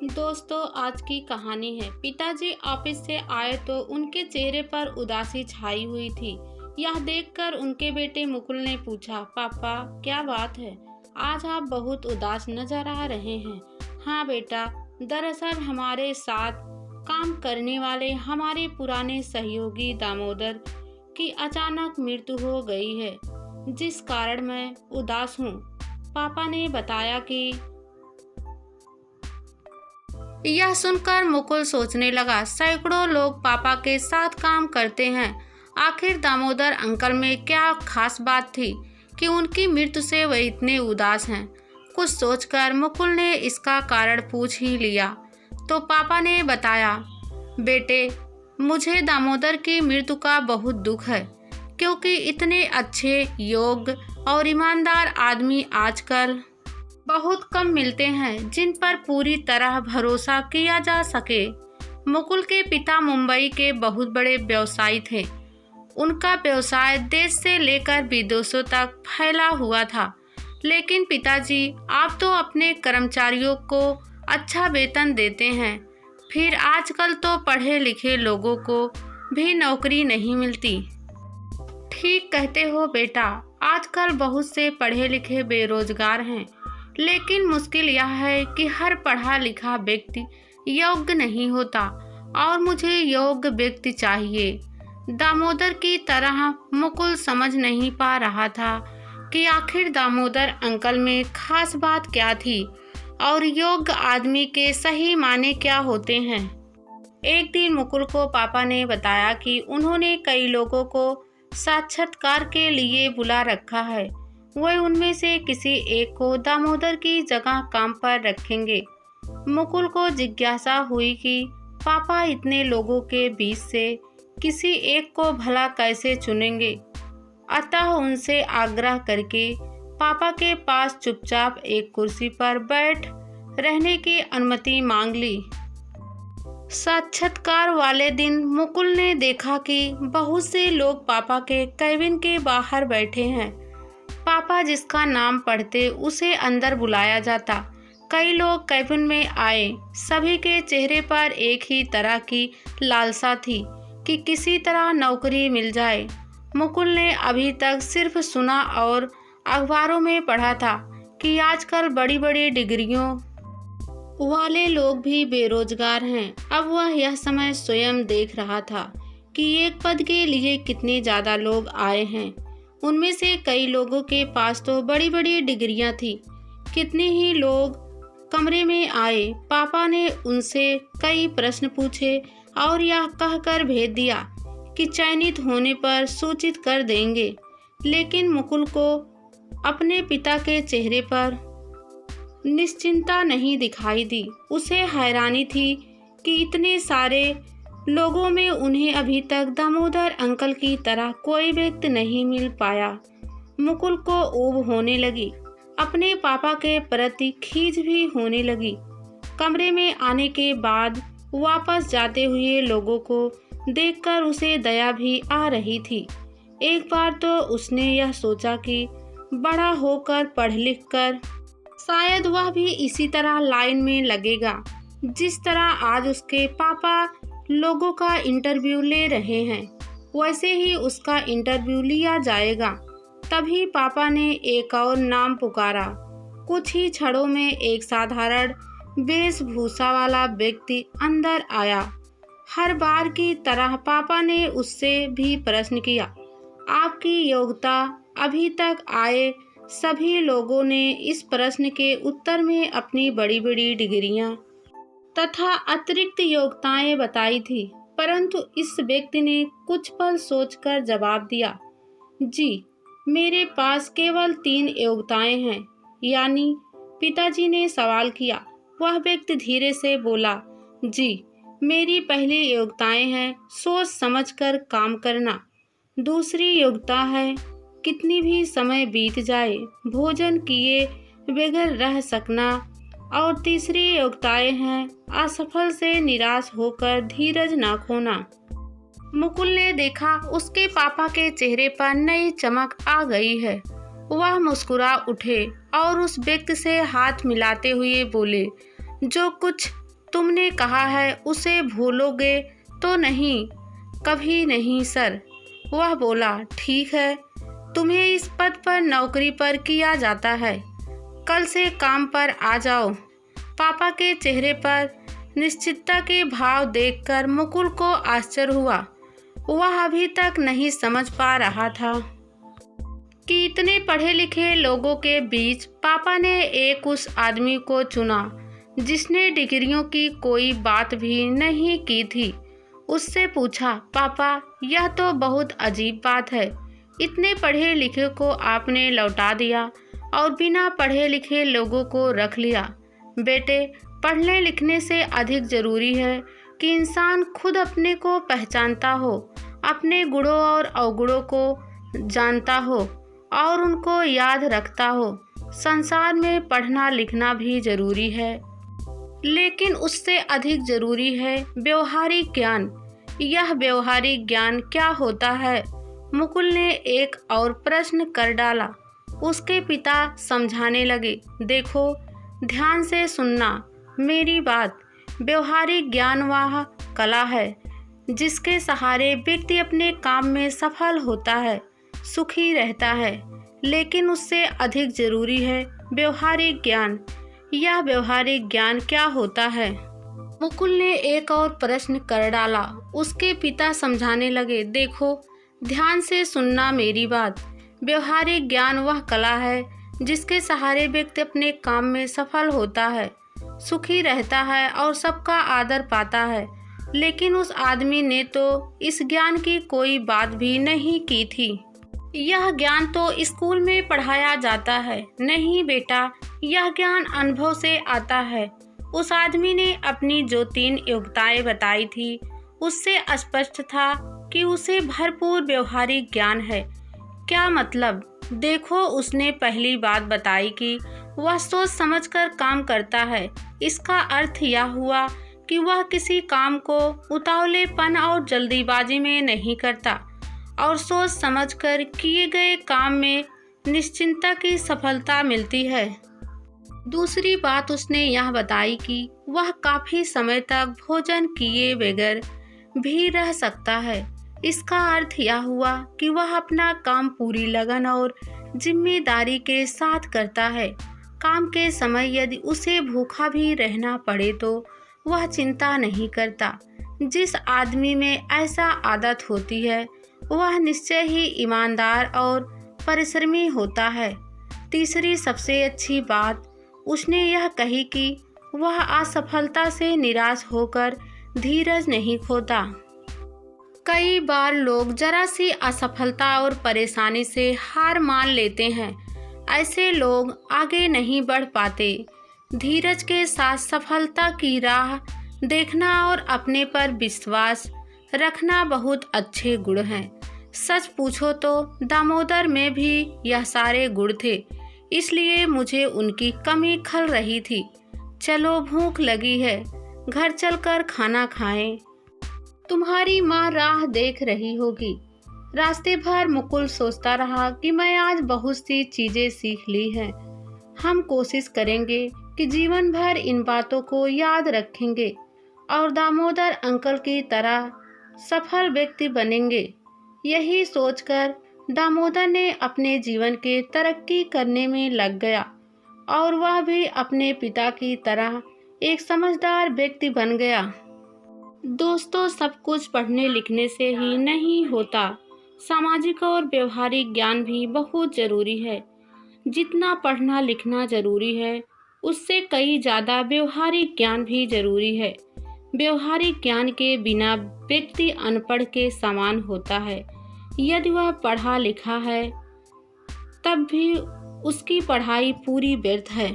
दोस्तों, आज की कहानी है। पिताजी ऑफिस से आए तो उनके चेहरे पर उदासी छाई हुई थी। यह देखकर उनके बेटे मुकुल ने पूछा, पापा क्या बात है, आज आप बहुत उदास नजर आ रहे हैं। हाँ बेटा, दरअसल हमारे साथ काम करने वाले हमारे पुराने सहयोगी दामोदर की अचानक मृत्यु हो गई है, जिस कारण मैं उदास हूँ। पापा ने बताया कि यह सुनकर मुकुल सोचने लगा, सैकड़ों लोग पापा के साथ काम करते हैं, आखिर दामोदर अंकल में क्या खास बात थी कि उनकी मृत्यु से वे इतने उदास हैं। कुछ सोचकर मुकुल ने इसका कारण पूछ ही लिया तो पापा ने बताया, बेटे मुझे दामोदर की मृत्यु का बहुत दुख है, क्योंकि इतने अच्छे, योग्य और ईमानदार आदमी आजकल बहुत कम मिलते हैं जिन पर पूरी तरह भरोसा किया जा सके। मुकुल के पिता मुंबई के बहुत बड़े व्यवसायी थे। उनका व्यवसाय देश से लेकर विदेशों तक फैला हुआ था। लेकिन पिताजी, आप तो अपने कर्मचारियों को अच्छा वेतन देते हैं, फिर आजकल तो पढ़े लिखे लोगों को भी नौकरी नहीं मिलती। ठीक कहते हो बेटा, आजकल बहुत से पढ़े लिखे बेरोजगार हैं, लेकिन मुश्किल यह है कि हर पढ़ा लिखा व्यक्ति योग्य नहीं होता, और मुझे योग्य व्यक्ति चाहिए। दामोदर की तरह मुकुल समझ नहीं पा रहा था कि आखिर दामोदर अंकल में खास बात क्या थी और योग्य आदमी के सही माने क्या होते हैं। एक दिन मुकुल को पापा ने बताया कि उन्होंने कई लोगों को साक्षात्कार के लिए बुला रखा है, वह उनमें से किसी एक को दामोदर की जगह काम पर रखेंगे। मुकुल को जिज्ञासा हुई कि पापा इतने लोगों के बीच से किसी एक को भला कैसे चुनेंगे। अतः उनसे आग्रह करके पापा के पास चुपचाप एक कुर्सी पर बैठ रहने की अनुमति मांग ली। साक्षात्कार वाले दिन मुकुल ने देखा कि बहुत से लोग पापा के केबिन के बाहर बैठे हैं। पापा जिसका नाम पढ़ते उसे अंदर बुलाया जाता। कई लोग केबिन में आए, सभी के चेहरे पर एक ही तरह की लालसा थी कि किसी तरह नौकरी मिल जाए। मुकुल ने अभी तक सिर्फ सुना और अखबारों में पढ़ा था कि आजकल बड़ी बड़ी डिग्रियों वाले लोग भी बेरोजगार हैं। अब वह यह समय स्वयं देख रहा था कि एक पद के लिए कितने ज़्यादा लोग आए हैं। उनमें से कई लोगों के पास तो बड़ी बड़ी डिग्रियां थी। कितने ही लोग कमरे में आए। पापा ने उनसे कई प्रश्न पूछे और यह कहकर भेज दिया कि चयनित होने पर सूचित कर देंगे। लेकिन मुकुल को अपने पिता के चेहरे पर निश्चिंता नहीं दिखाई दी। उसे हैरानी थी कि इतने सारे लोगों में उन्हें अभी तक दामोदर अंकल की तरह कोई व्यक्ति नहीं मिल पाया। मुकुल को ऊब होने लगी, अपने पापा के प्रति खींच भी होने लगी। कमरे में आने के बाद वापस जाते हुए लोगों को देखकर उसे दया भी आ रही थी। एक बार तो उसने यह सोचा कि बड़ा होकर पढ़ लिख कर शायद वह भी इसी तरह लाइन में लगेगा, जिस तरह आज उसके पापा लोगों का इंटरव्यू ले रहे हैं, वैसे ही उसका इंटरव्यू लिया जाएगा। तभी पापा ने एक और नाम पुकारा। कुछ ही क्षणों में एक साधारण वेशभूषा वाला व्यक्ति अंदर आया। हर बार की तरह पापा ने उससे भी प्रश्न किया, आपकी योग्यता। अभी तक आए सभी लोगों ने इस प्रश्न के उत्तर में अपनी बड़ी बड़ी डिग्रियां तथा अतिरिक्त योग्यताएं बताई थी, परंतु इस व्यक्ति ने कुछ पल सोचकर जवाब दिया, जी मेरे पास केवल 3 योग्यताएं हैं। यानी? पिताजी ने सवाल किया। वह व्यक्ति धीरे से बोला, जी मेरी पहली योग्यताएं हैं सोच समझकर काम करना, दूसरी योग्यता है कितनी भी समय बीत जाए भोजन किए बगैर रह सकना, और तीसरी योग्यताएं हैं असफल से निराश होकर धीरज न खोना। मुकुल ने देखा उसके पापा के चेहरे पर नई चमक आ गई है। वह मुस्कुरा उठे और उस व्यक्ति से हाथ मिलाते हुए बोले, जो कुछ तुमने कहा है उसे भूलोगे तो नहीं? कभी नहीं सर। वह बोला, ठीक है, तुम्हें इस पद पर नौकरी पर किया जाता है, कल से काम पर आ जाओ। पापा के चेहरे पर निश्चितता के भाव देखकर मुकुल को आश्चर्य हुआ। वह अभी तक नहीं समझ पा रहा था कि इतने पढ़े लिखे लोगों के बीच पापा ने एक उस आदमी को चुना जिसने डिग्रियों की कोई बात भी नहीं की थी। उससे पूछा, पापा यह तो बहुत अजीब बात है, इतने पढ़े लिखे को आपने लौटा दिया और बिना पढ़े लिखे लोगों को रख लिया। बेटे, पढ़ने लिखने से अधिक ज़रूरी है कि इंसान खुद अपने को पहचानता हो, अपने गुणों और अवगुणों को जानता हो और उनको याद रखता हो। संसार में पढ़ना लिखना भी ज़रूरी है, लेकिन उससे अधिक ज़रूरी है व्यवहारिक ज्ञान। यह व्यवहारिक ज्ञान क्या होता है? मुकुल ने एक और प्रश्न कर डाला। उसके पिता समझाने लगे, देखो, ध्यान से सुनना मेरी बात। व्यवहारिक ज्ञान वह कला है जिसके सहारे व्यक्ति अपने काम में सफल होता है, सुखी रहता है, लेकिन उससे अधिक ज़रूरी है व्यवहारिक ज्ञान। यह व्यवहारिक ज्ञान क्या होता है? मुकुल ने एक और प्रश्न कर डाला। उसके पिता समझाने लगे, देखो, ध्यान से सुनना मेरी बात। व्यवहारिक ज्ञान वह कला है जिसके सहारे व्यक्ति अपने काम में सफल होता है, सुखी रहता है और सबका आदर पाता है, लेकिन उस आदमी ने तो इस ज्ञान की कोई बात भी नहीं की थी। यह ज्ञान तो स्कूल में पढ़ाया जाता है। नहीं बेटा, यह ज्ञान अनुभव से आता है। उस आदमी ने अपनी जो 3 योग्यताएं बताई थी, उससे स्पष्ट था कि उसे भरपूर व्यवहारिक ज्ञान है। क्या मतलब? देखो, उसने पहली बात बताई कि वह सोच समझकर काम करता है। इसका अर्थ यह हुआ कि वह किसी काम को उतावलेपन और जल्दीबाजी में नहीं करता और सोच समझकर किए गए काम में निश्चिंतता की सफलता मिलती है। दूसरी बात उसने यह बताई कि वह काफ़ी समय तक भोजन किए बगैर भी रह सकता है। इसका अर्थ यह हुआ कि वह अपना काम पूरी लगन और जिम्मेदारी के साथ करता है। काम के समय यदि उसे भूखा भी रहना पड़े तो वह चिंता नहीं करता। जिस आदमी में ऐसा आदत होती है वह निश्चय ही ईमानदार और परिश्रमी होता है। तीसरी सबसे अच्छी बात उसने यह कही कि वह असफलता से निराश होकर धीरज नहीं खोता। कई बार लोग जरा सी असफलता और परेशानी से हार मान लेते हैं। ऐसे लोग आगे नहीं बढ़ पाते। धीरज के साथ सफलता की राह देखना और अपने पर विश्वास रखना बहुत अच्छे गुण हैं। सच पूछो तो दामोदर में भी यह सारे गुण थे, इसलिए मुझे उनकी कमी खल रही थी। चलो, भूख लगी है, घर चलकर खाना खाएं। तुम्हारी माँ राह देख रही होगी। रास्ते भर मुकुल सोचता रहा कि मैं आज बहुत सी चीज़ें सीख ली हैं। हम कोशिश करेंगे कि जीवन भर इन बातों को याद रखेंगे और दामोदर अंकल की तरह सफल व्यक्ति बनेंगे। यही सोचकर दामोदर ने अपने जीवन के तरक्की करने में लग गया और वह भी अपने पिता की तरह एक समझदार व्यक्ति बन गया। दोस्तों, सब कुछ पढ़ने लिखने से ही नहीं होता। सामाजिक और व्यवहारिक ज्ञान भी बहुत ज़रूरी है। जितना पढ़ना लिखना ज़रूरी है, उससे कई ज़्यादा व्यवहारिक ज्ञान भी ज़रूरी है। व्यवहारिक ज्ञान के बिना व्यक्ति अनपढ़ के समान होता है। यदि वह पढ़ा लिखा है तब भी उसकी पढ़ाई पूरी व्यर्थ है।